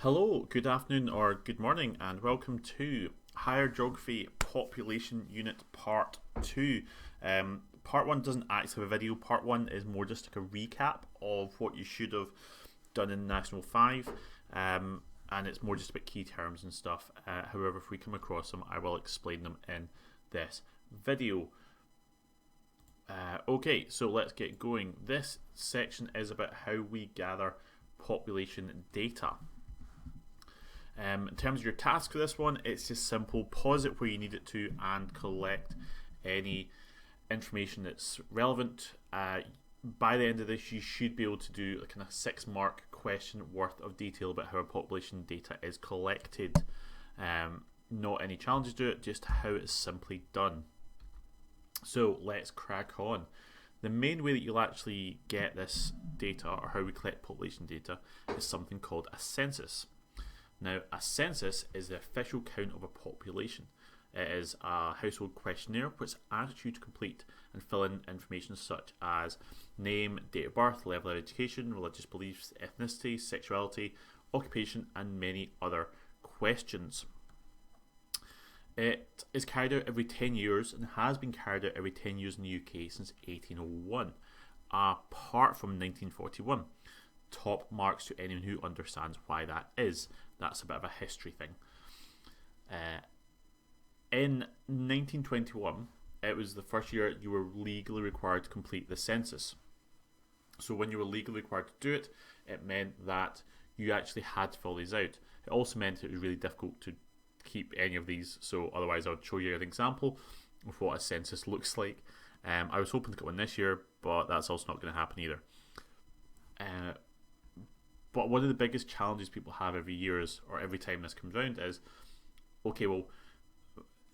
Hello, good afternoon or good morning, and welcome to Higher Geography Population Unit Part 2. Part 1 doesn't actually have a video. Part 1 is more just like a recap of what you should have done in National 5, and it's more just about key terms and stuff. However, if we come across them, I will explain them in this video. Okay, so let's get going. This section is about how we gather population data. In terms of your task for this one, it's just simple. Pause it where you need it to and collect any information that's relevant. By the end of this, you should be able to do a kind of 6-mark question worth of detail about how our population data is collected. Not any challenges to it, just how it's simply done. So let's crack on. The main way that you'll actually get this data, or how we collect population data, is something called a census. Now, a census is the official count of a population. It is a household questionnaire which asks you to complete and fill in information such as name, date of birth, level of education, religious beliefs, ethnicity, sexuality, occupation, and many other questions. It is carried out every 10 years and has been carried out every 10 years in the UK since 1801, apart from 1941. Top marks to anyone who understands why that is. That's a bit of a history thing. In 1921, it was the first year you were legally required to complete the census. So when you were legally required to do it, it meant that you actually had to fill these out. It also meant it was really difficult to keep any of these, so otherwise I would show you an example of what a census looks like. I was hoping to get one this year, but that's also not going to happen either. But one of the biggest challenges people have every year is, or every time this comes around, is okay, well,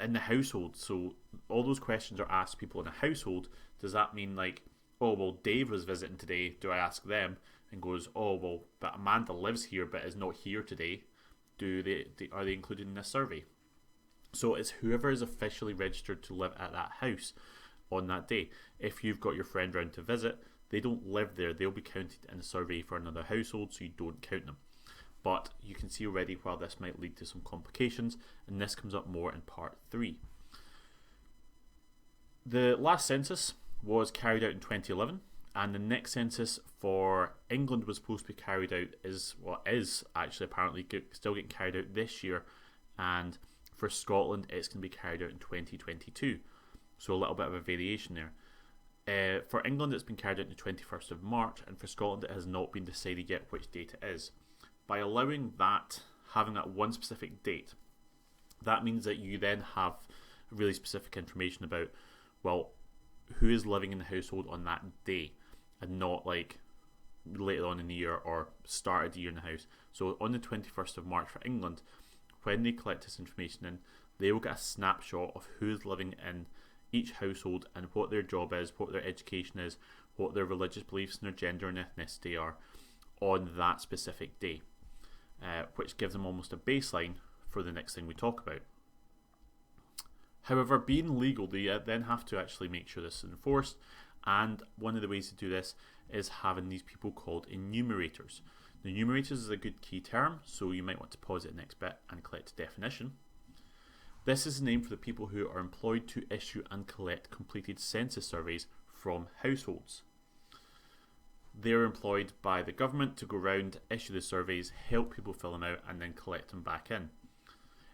in the household, so all those questions are asked people in a household. Does that mean like, oh well, Dave was visiting today, do I ask them? And goes, oh well, but Amanda lives here but is not here today, are they included in this survey? So it's whoever is officially registered to live at that house on that day. If you've got your friend round to visit, they don't live there, they'll be counted in a survey for another household, so you don't count them. But you can see already while this might lead to some complications, and this comes up more in part 3. The last census was carried out in 2011, and the next census for England was supposed to be carried out is actually apparently still getting carried out this year, and for Scotland it's going to be carried out in 2022. So a little bit of a variation there. For England it's been carried out on the 21st of March, and for Scotland it has not been decided yet which date it is. By allowing that, having that one specific date, that means that you then have really specific information about, well, who is living in the household on that day, and not like later on in the year or start of the year in the house. So on the 21st of March for England, when they collect this information in, they will get a snapshot of who is living in each household and what their job is, what their education is, what their religious beliefs and their gender and ethnicity are on that specific day, which gives them almost a baseline for the next thing we talk about. However, being legal, they then have to actually make sure this is enforced, and one of the ways to do this is having these people called enumerators. The enumerators is a good key term, so you might want to pause it next bit and collect a definition. This is the name for the people who are employed to issue and collect completed census surveys from households. They are employed by the government to go around, issue the surveys, help people fill them out, and then collect them back in.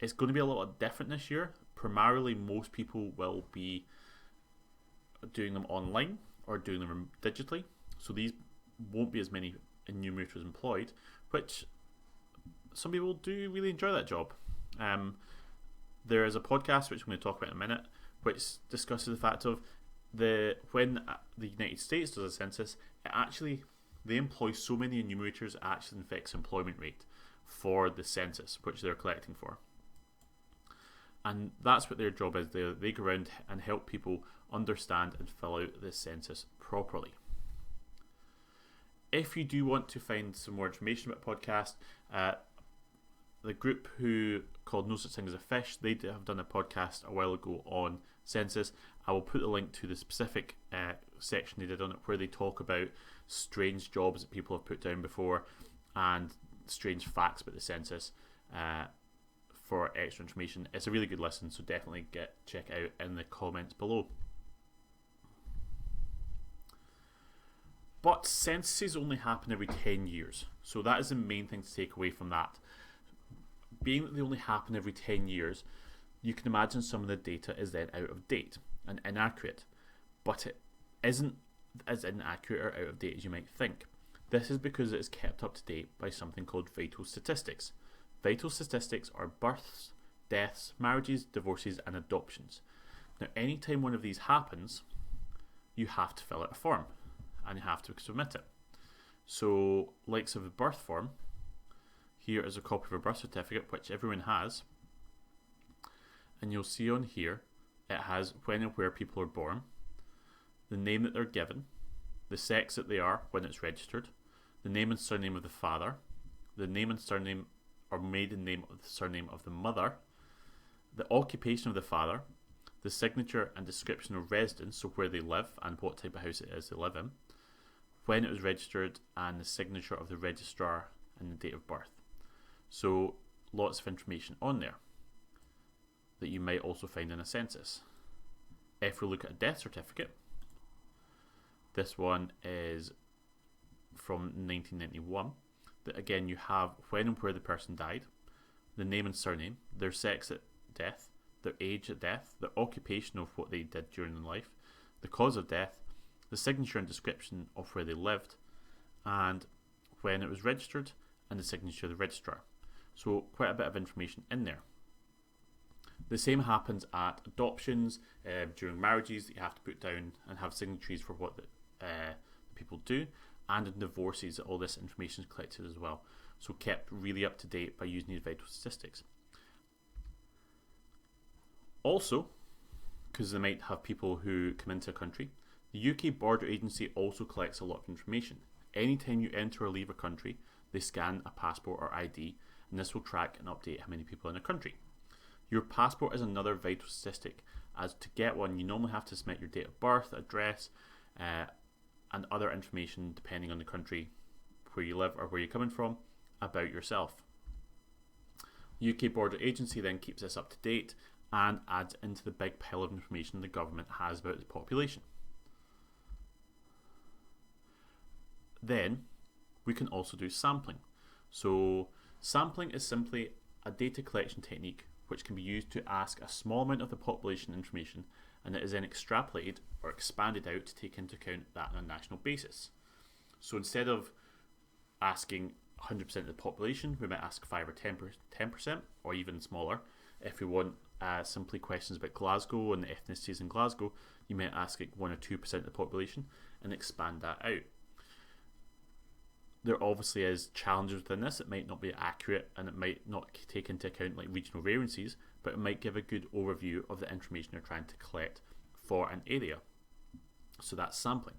It's going to be a lot different this year. Primarily, most people will be doing them online or doing them digitally, so these won't be as many enumerators employed, which some people do really enjoy that job. There is a podcast which I'm going to talk about in a minute, which discusses the fact of when the United States does a census, they employ so many enumerators, it actually affects employment rate for the census which they're collecting for. And that's what their job is. They go around and help people understand and fill out the census properly. If you do want to find some more information about podcast, the group who called No Such Thing as a Fish, they have done a podcast a while ago on census. I will put a link to the specific section they did on it where they talk about strange jobs that people have put down before and strange facts about the census for extra information. It's a really good listen, so definitely check it out in the comments below. But censuses only happen every 10 years, so that is the main thing to take away from that. Being that they only happen every 10 years, you can imagine some of the data is then out of date and inaccurate, but it isn't as inaccurate or out of date as you might think. This is because it is kept up to date by something called vital statistics. Vital statistics are births, deaths, marriages, divorces and adoptions. Now anytime one of these happens, you have to fill out a form and you have to submit it. So likes of the birth form, here is a copy of a birth certificate which everyone has, and you'll see on here it has when and where people are born, the name that they're given, the sex that they are when it's registered, the name and surname of the father, the name and surname or maiden name of the surname of the mother, the occupation of the father, the signature and description of residence, so where they live and what type of house it is they live in, when it was registered, and the signature of the registrar and the date of birth. So lots of information on there that you might also find in a census. If we look at a death certificate, this one is from 1991. That again, you have when and where the person died, the name and surname, their sex at death, their age at death, their occupation of what they did during their life, the cause of death, the signature and description of where they lived, and when it was registered, and the signature of the registrar. So quite a bit of information in there. The same happens at adoptions, during marriages that you have to put down and have signatories for what the people do, and in divorces all this information is collected as well. So kept really up to date by using these vital statistics. Also, because they might have people who come into a country, the UK Border Agency also collects a lot of information. Anytime you enter or leave a country, they scan a passport or ID, and this will track and update how many people are in a country. Your passport is another vital statistic, as to get one you normally have to submit your date of birth, address, and other information depending on the country where you live or where you're coming from about yourself. UK Border Agency then keeps this up to date and adds into the big pile of information the government has about the population. Then we can also do sampling. So sampling is simply a data collection technique which can be used to ask a small amount of the population information, and it is then extrapolated or expanded out to take into account that on a national basis. So instead of asking 100% of the population, we might ask 5 or 10% or even smaller. If we want simply questions about Glasgow and the ethnicities in Glasgow, you might ask like 1 or 2% of the population and expand that out. There obviously is challenges within this. It might not be accurate and it might not take into account like regional variances, but it might give a good overview of the information you're trying to collect for an area. So that's sampling.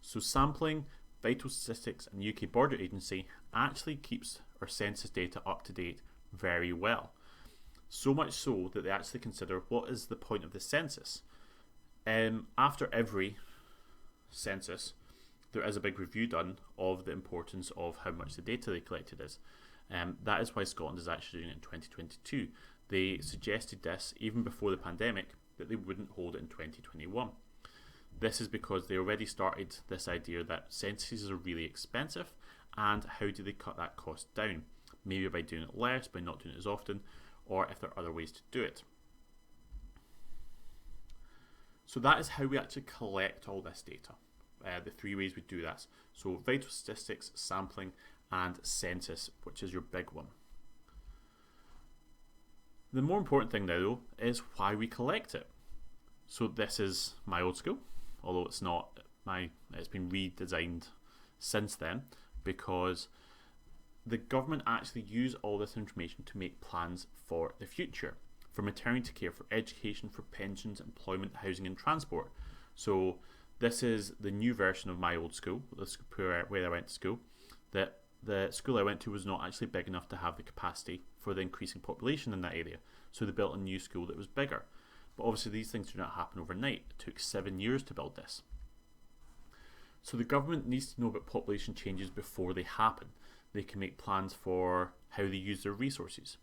So sampling, vital statistics and UK Border Agency actually keeps our census data up to date very well. So much so that they actually consider what is the point of the census. After every census, there is a big review done of the importance of how much the data they collected is. That is why Scotland is actually doing it in 2022. They suggested this even before the pandemic, that they wouldn't hold it in 2021. This is because they already started this idea that censuses are really expensive, and how do they cut that cost down? Maybe by doing it less, by not doing it as often, or if there are other ways to do it. So that is how we actually collect all this data. The 3 ways we do that. So vital statistics, sampling, and census, which is your big one. The more important thing now, though, is why we collect it. So this is my old school, although it's not it's been redesigned since then, because the government actually use all this information to make plans for the future, for maternity care, for education, for pensions, employment, housing, and transport. So this is the new version of my old school, where I went to school. That the school I went to was not actually big enough to have the capacity for the increasing population in that area, so they built a new school that was bigger. But obviously these things do not happen overnight. It took 7 years to build this. So the government needs to know about population changes before they happen. They can make plans for how they use their resources.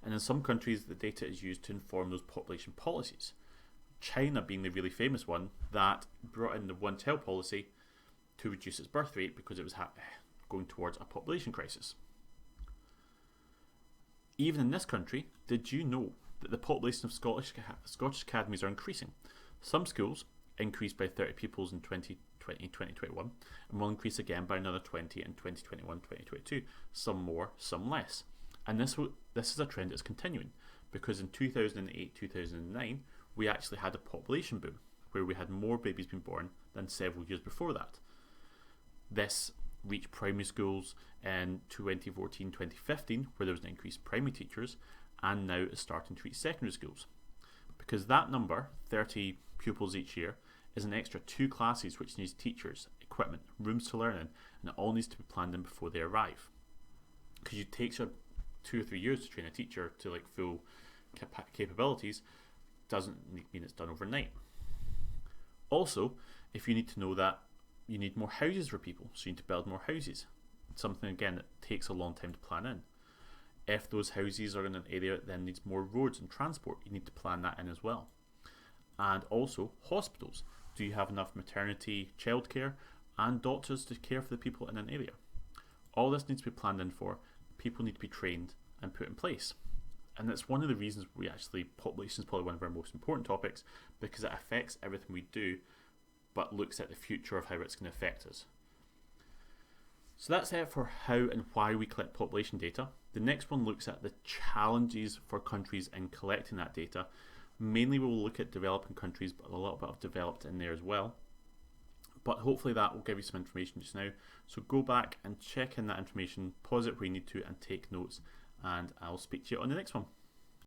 And in some countries, the data is used to inform those population policies. China being the really famous one that brought in the one-child policy to reduce its birth rate because it was going towards a population crisis. Even in this country, did you know that the population of Scottish academies are increasing? Some schools increased by 30 pupils in 2020-2021 and will increase again by another 20 in 2021-2022. Some more, some less. And this is a trend that's continuing, because in 2008-2009 we actually had a population boom where we had more babies being born than several years before that. This reached primary schools in 2014-2015 where there was an increase in primary teachers, and now it's starting to reach secondary schools. Because that number, 30 pupils each year, is an extra 2 classes which needs teachers, equipment, rooms to learn in, and it all needs to be planned in before they arrive. Because it takes 2 or 3 years to train a teacher to like full capabilities, doesn't mean it's done overnight. Also, if you need to know that you need more houses for people, so you need to build more houses. Something again that takes a long time to plan in. If those houses are in an area that then needs more roads and transport, you need to plan that in as well. And also hospitals. Do you have enough maternity, childcare, and doctors to care for the people in an area? All this needs to be planned in for. People need to be trained and put in place. And that's one of the reasons population is probably one of our most important topics, because it affects everything we do, but looks at the future of how it's going to affect us. So that's it for how and why we collect population data. The next one looks at the challenges for countries in collecting that data. Mainly we'll look at developing countries, but a little bit of developed in there as well. But hopefully that will give you some information just now. So go back and check in that information, pause it where you need to, and take notes. And I'll speak to you on the next one.